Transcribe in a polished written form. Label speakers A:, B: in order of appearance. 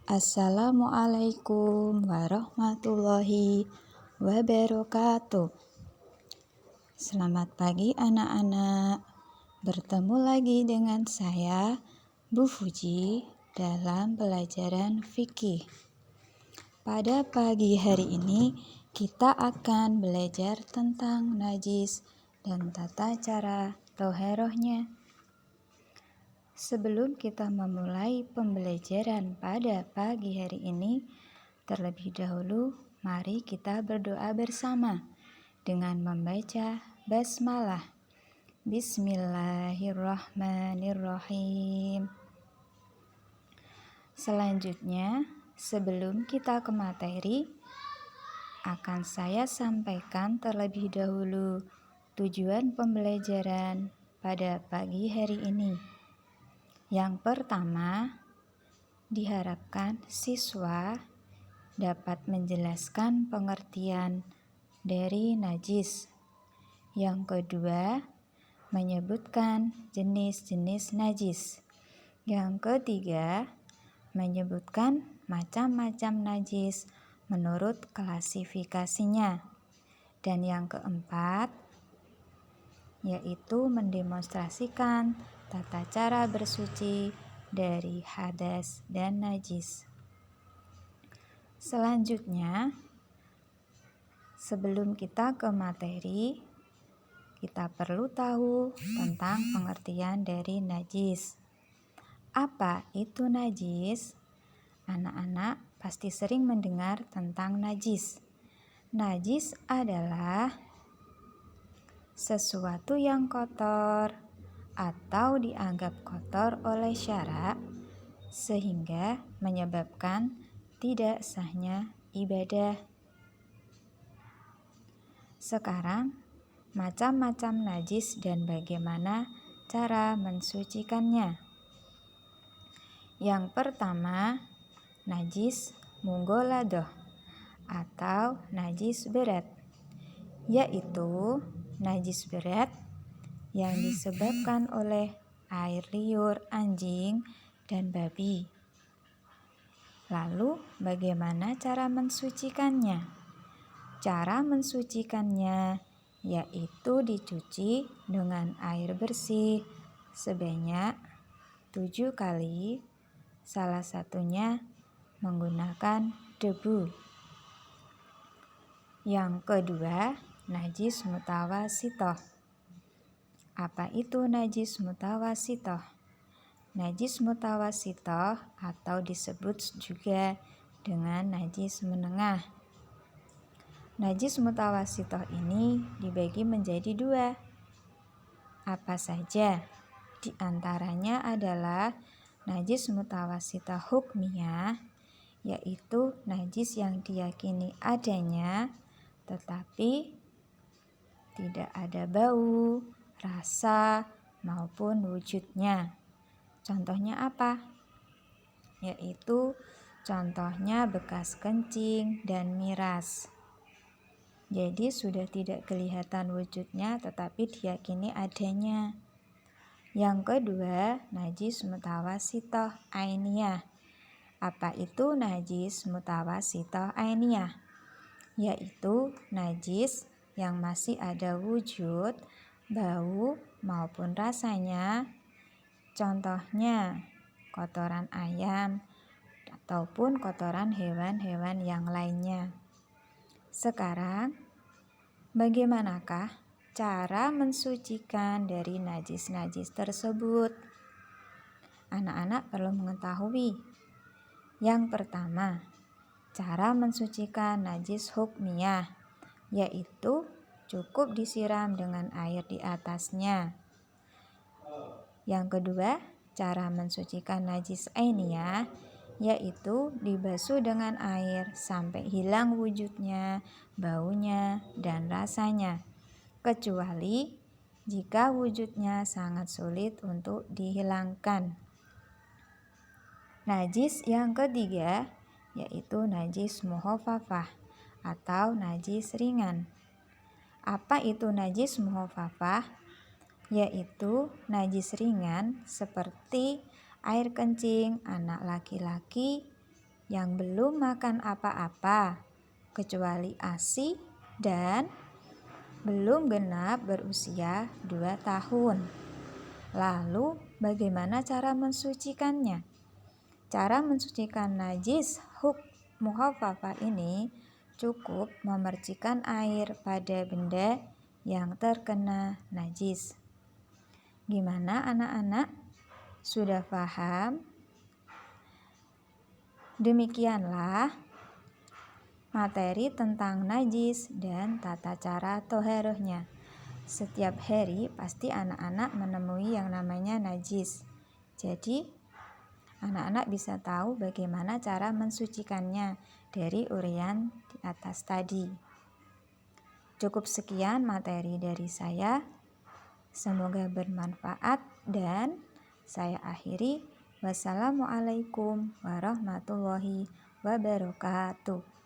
A: Assalamualaikum warahmatullahi wabarakatuh. Selamat pagi anak-anak. Bertemu lagi dengan saya, Bu Fuji, dalam pelajaran fikih. Pada pagi hari ini, kita akan belajar tentang najis dan tata cara toharohnya. Sebelum kita memulai pembelajaran pada pagi hari ini, terlebih dahulu mari kita berdoa bersama dengan membaca basmalah. Bismillahirrahmanirrahim. Selanjutnya, sebelum kita ke materi, akan saya sampaikan terlebih dahulu tujuan pembelajaran pada pagi hari ini. Yang pertama, diharapkan siswa dapat menjelaskan pengertian dari najis. Yang kedua, menyebutkan jenis-jenis najis. Yang ketiga, menyebutkan macam-macam najis menurut klasifikasinya. Dan yang keempat, yaitu mendemonstrasikan tata cara bersuci dari hadas dan najis. Selanjutnya, sebelum kita ke materi, kita perlu tahu tentang pengertian dari najis. Apa itu najis? Anak-anak pasti sering mendengar tentang najis. Najis adalah sesuatu yang kotor atau dianggap kotor oleh syara sehingga menyebabkan tidak sahnya ibadah. Sekarang, macam-macam najis dan bagaimana cara mensucikannya. Yang pertama, najis munggoladoh atau najis berat, yaitu najis berat yang disebabkan oleh air liur anjing dan babi. Lalu, bagaimana cara mensucikannya? Cara mensucikannya yaitu dicuci dengan air bersih sebanyak 7 kali, salah satunya menggunakan debu. Yang kedua, najis mutawasitoh. Apa itu najis mutawasitoh? Najis mutawasitoh atau disebut juga dengan najis menengah. Najis mutawasitoh ini dibagi menjadi 2. Apa saja? Di antaranya adalah najis mutawasitoh hukmiyah, yaitu najis yang diyakini adanya tetapi tidak ada bau, rasa, maupun wujudnya. Contohnya apa? Yaitu contohnya bekas kencing dan miras. Jadi sudah tidak kelihatan wujudnya tetapi diyakini adanya. Yang kedua, najis mutawasitoh ainiyah. Apa itu najis mutawasitoh ainiyah? Yaitu najis yang masih ada wujud, bau maupun rasanya. Contohnya kotoran ayam ataupun kotoran hewan-hewan yang lainnya. Sekarang, bagaimanakah cara mensucikan dari najis-najis tersebut? Anak-anak perlu mengetahui. Yang pertama, cara mensucikan najis hukmiyah, yaitu cukup disiram dengan air di atasnya. Yang kedua, cara mensucikan najis ainiyah, yaitu dibasuh dengan air sampai hilang wujudnya, baunya, dan rasanya, kecuali jika wujudnya sangat sulit untuk dihilangkan. Najis yang ketiga yaitu najis mukhafafah atau najis ringan. Apa itu najis mukhafafah? Yaitu najis ringan seperti air kencing anak laki-laki yang belum makan apa-apa kecuali ASI dan belum genap berusia 2 tahun. Lalu bagaimana cara mensucikannya? Cara mensucikan najis mukhafafah ini cukup memercikan air pada benda yang terkena najis. Gimana anak-anak? Sudah paham? Demikianlah materi tentang najis dan tata cara toharohnya. Setiap hari pasti anak-anak menemui yang namanya najis. Jadi anak-anak bisa tahu bagaimana cara mensucikannya dari uraian di atas tadi. Cukup sekian materi dari saya. Semoga bermanfaat dan saya akhiri. Wassalamualaikum warahmatullahi wabarakatuh.